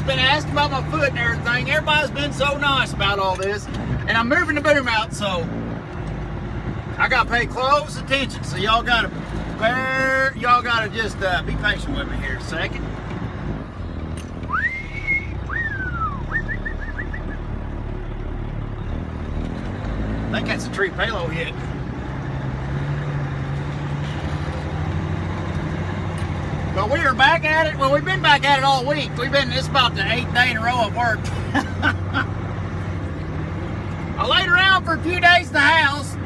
Everyone's been asking about my foot and everything. Everybody's been so nice about all this. And I'm moving the boom out, so I gotta pay close attention. So y'all gotta just be patient with me here a second. I think that's a tree payload hit. But we are back at it. Well, we've been back at it all week. It's about the 8th day in a row I've worked. I laid around for a few days at the house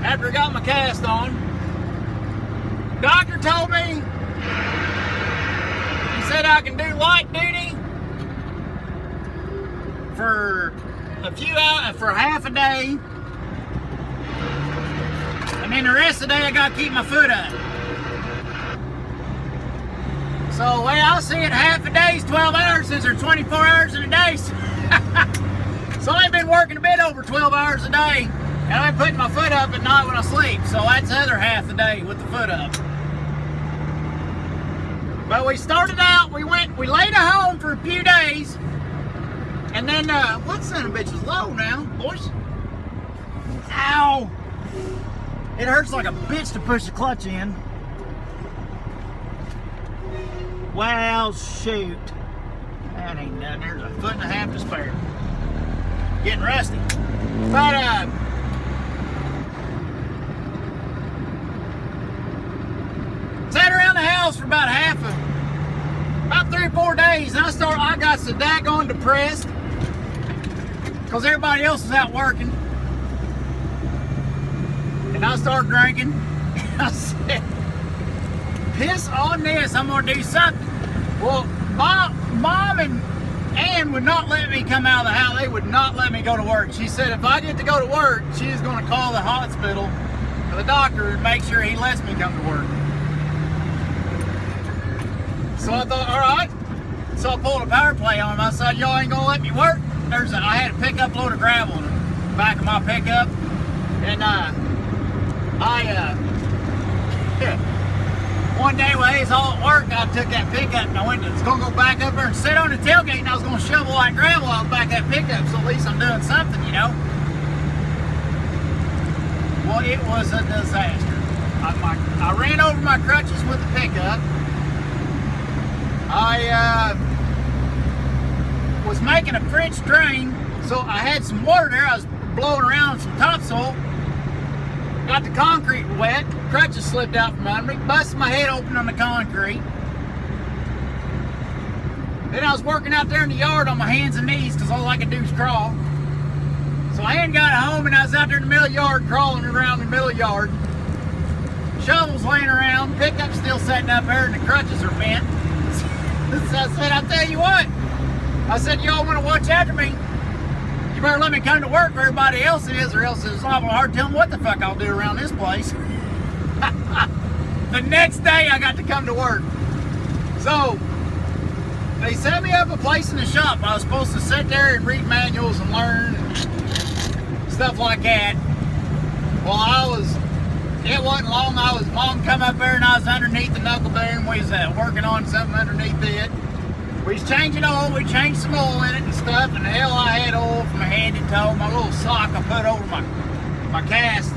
after I got my cast on. Doctor told me, he said I can do light duty for a few hours, for half a day. And then the rest of the day I gotta keep my foot up. So the way I see it, half a day is 12 hours since there's 24 hours in a day. So I've been working a bit over 12 hours a day. And I've been putting my foot up at night when I sleep. So that's the other half the day with the foot up. But we started out, we laid at home for a few days. And then, what son of a bitch is low now, boys? Ow! It hurts like a bitch to push the clutch in. Well, shoot. That ain't nothing. There's a foot and a half to spare. Getting rusty. But, sat around the house for about about 3 or 4 days, and I got so daggone depressed because everybody else was out working. And I started drinking. I said, piss on this, I'm gonna do something. Well, Mom and Ann would not let me come out of the house. They would not let me go to work. She said if I get to go to work, she's gonna call the hospital or the doctor and make sure he lets me come to work. So I thought, all right. So I pulled a power play on him. I said, y'all ain't gonna let me work. I had a pickup load of gravel in the back of my pickup, and one day when I was all at work, I took that pickup and I was gonna go back up there and sit on the tailgate, and I was gonna shovel like gravel out the back of that pickup, so at least I'm doing something, you know. Well, it was a disaster. I ran over my crutches with the pickup. I was making a French drain, so I had some water there. I was blowing around some topsoil. Got the concrete wet, crutches slipped out from under me, busted my head open on the concrete. Then I was working out there in the yard on my hands and knees because all I could do is crawl. So I hadn't got home, and I was out there in the middle of the yard crawling around the middle of the yard. Shovels laying around, pickup still sitting up there, and the crutches are bent. So I said, I'll tell you what. I said, y'all want to watch after me? You better let me come to work where everybody else is, or else it's awful hard to tell them what the fuck I'll do around this place. The next day I got to come to work. So they set me up a place in the shop. I was supposed to sit there and read manuals and learn and stuff like that. Well, it wasn't long. Mom come up there and I was underneath the knuckle boom. We was working on something underneath it. We was changing oil. We changed some oil in it and stuff. And hell, I had oil from head to toe. My little sock I put over my cast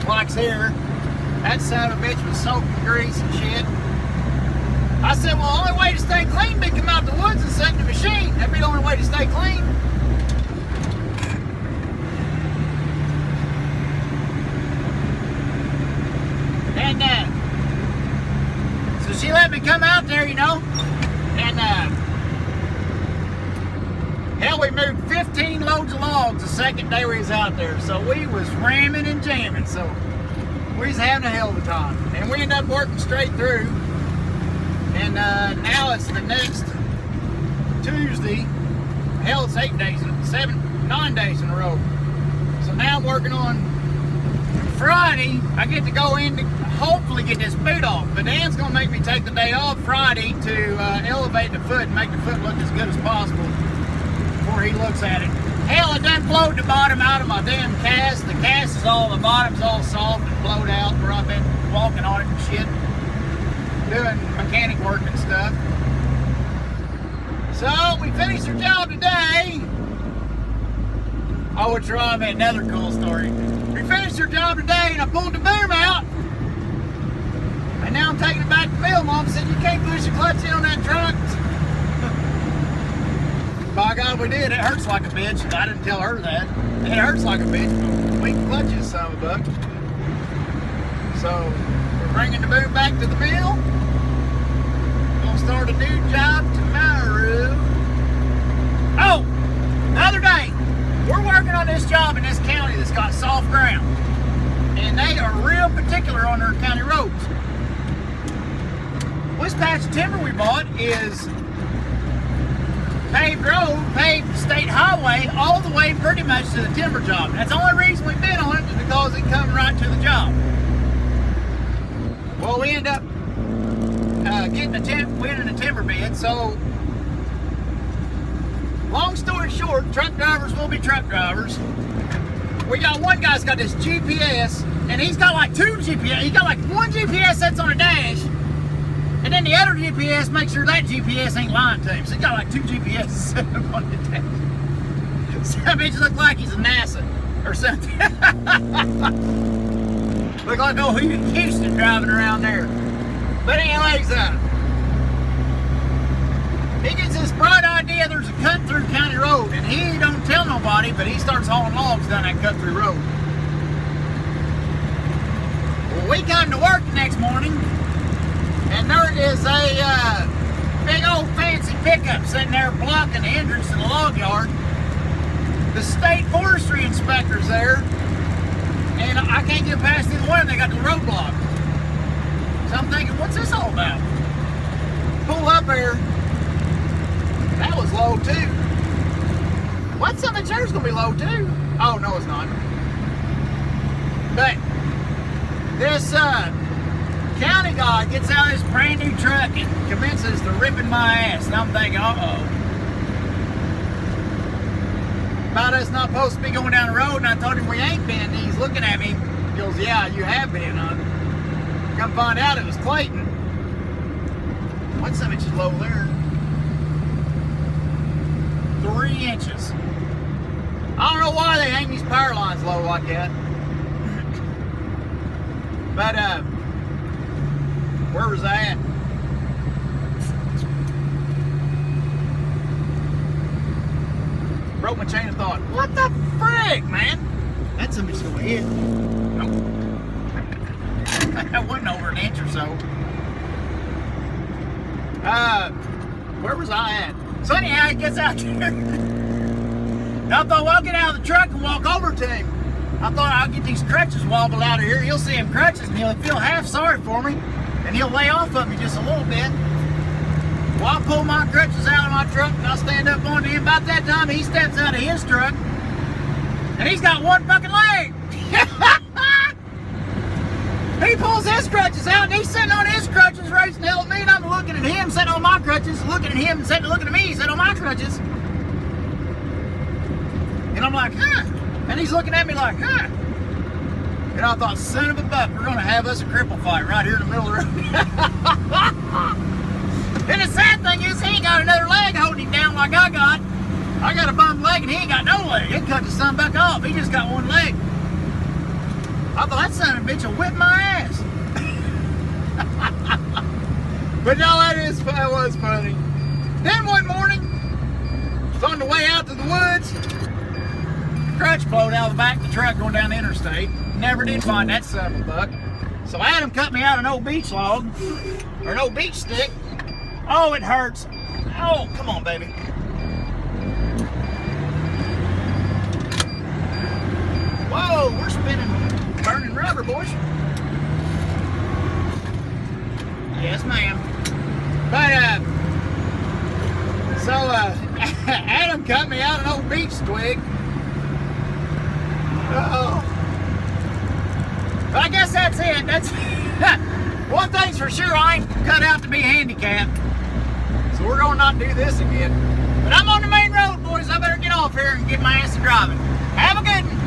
locks here. That son of a bitch was soaked in grease and shit. I said, well, the only way to stay clean would be come out the woods and set in the machine. That'd be the only way to stay clean. And so she let me come out there, you know, and hell, we moved 15 loads of logs the second day we was out there. So we was ramming and jamming. So we was having a hell of a time. And we ended up working straight through. And now it's the next Tuesday. Hell, it's 9 days in a row. So now I'm working on Friday. I get to go in to hopefully get this boot off. But Dan's going to make me take the day off Friday to elevate the foot and make the foot look as good as possible before he looks at it. Hell, I done blowed the bottom out of my damn cast. The cast is the bottom's all soft and blowed out where I've been walking on it and shit, doing mechanic work and stuff. So we finished our job today. Oh, what's wrong? Another cool story. We finished our job today and I pulled the boom out. And now I'm taking it back to the mill. Mom said you can't push the clutch in on that truck. By God, we did. It hurts like a bitch. I didn't tell her that. It hurts like a bitch. We can clutch this son of a buck. So we're bringing the boom back to the mill. Gonna start a new job tomorrow. Oh, the other day, we're working on this job in this county that's got soft ground. And they are real particular on their county roads. This patch of timber we bought is paved road, paved state highway, all the way pretty much to the timber job. That's the only reason we bid on it is because it comes right to the job. Well, we end up winning a timber bid. So, long story short, truck drivers will be truck drivers. We got one guy's got this GPS, and he's got like two GPS. He got like one GPS that's on a dash, and then the other GPS makes sure that GPS ain't lying to him. So he got like two GPS set up on the dash. So that bitch look like he's a NASA or something. Look like old Houston driving around there. But he ain't legs on it. He gets this bright idea there's a cut through county road, and he don't tell nobody, but he starts hauling logs down that cut through road. Well, we come to work the next morning, and there is a big old fancy pickup sitting there blocking the entrance to the log yard. The state forestry inspector's there, and I can't get past either one. They got the road blocked. So I'm thinking, what's this all about? Pull up there. That was low too. What? Some of yours gonna be low too? Oh no, it's not. But this county guy gets out of his brand new truck and commences to ripping my ass, and I'm thinking, uh-oh. About us not supposed to be going down the road, and I told him we ain't been. And he's looking at me. He goes, yeah, you have been. Come find out it was Clayton. What's so much low there? 3 inches. I don't know why they hang these power lines low like that. But where was I at? Broke my chain of thought. What the frick, man? That's somebody's gonna hit. Nope. That wasn't over an inch or so. Where was I at? So anyhow, he gets out there. I thought, well, I'll get out of the truck and walk over to him. I thought I'll get these crutches wobbled out of here. He'll see him crutches and he'll feel half sorry for me. And he'll lay off of me just a little bit. Well, I pull my crutches out of my truck and I'll stand up on him. About that time, he steps out of his truck. And he's got one fucking leg. He pulls his crutches out and he's sitting on his crutches raising hell at me, and I'm looking at him sitting on my crutches, looking at him and looking at me sitting on my crutches. And I'm like, huh? And he's looking at me like, huh? And I thought, son of a buck, we're gonna have us a cripple fight right here in the middle of the road. And the sad thing is he ain't got another leg holding him down like I got. I got a bum leg and he ain't got no leg. It cut the son buck off. He just got one leg. I thought that son of a bitch will whip my ass. But no, that was funny. Then one morning, I was on the way out to the woods. The crutch blowed out of the back of the truck going down the interstate. Never did find that son of a buck. So Adam cut me out an old beach log, or an old beach stick. Oh, it hurts. Oh, come on, baby. Whoa, we're spinning. Burning rubber, boys. Yes, ma'am. But, Adam cut me out an old beech twig. Oh. But I guess that's it. That's one thing's for sure, I ain't cut out to be handicapped. So we're gonna not do this again. But I'm on the main road, boys. I better get off here and get my ass to driving. Have a good one.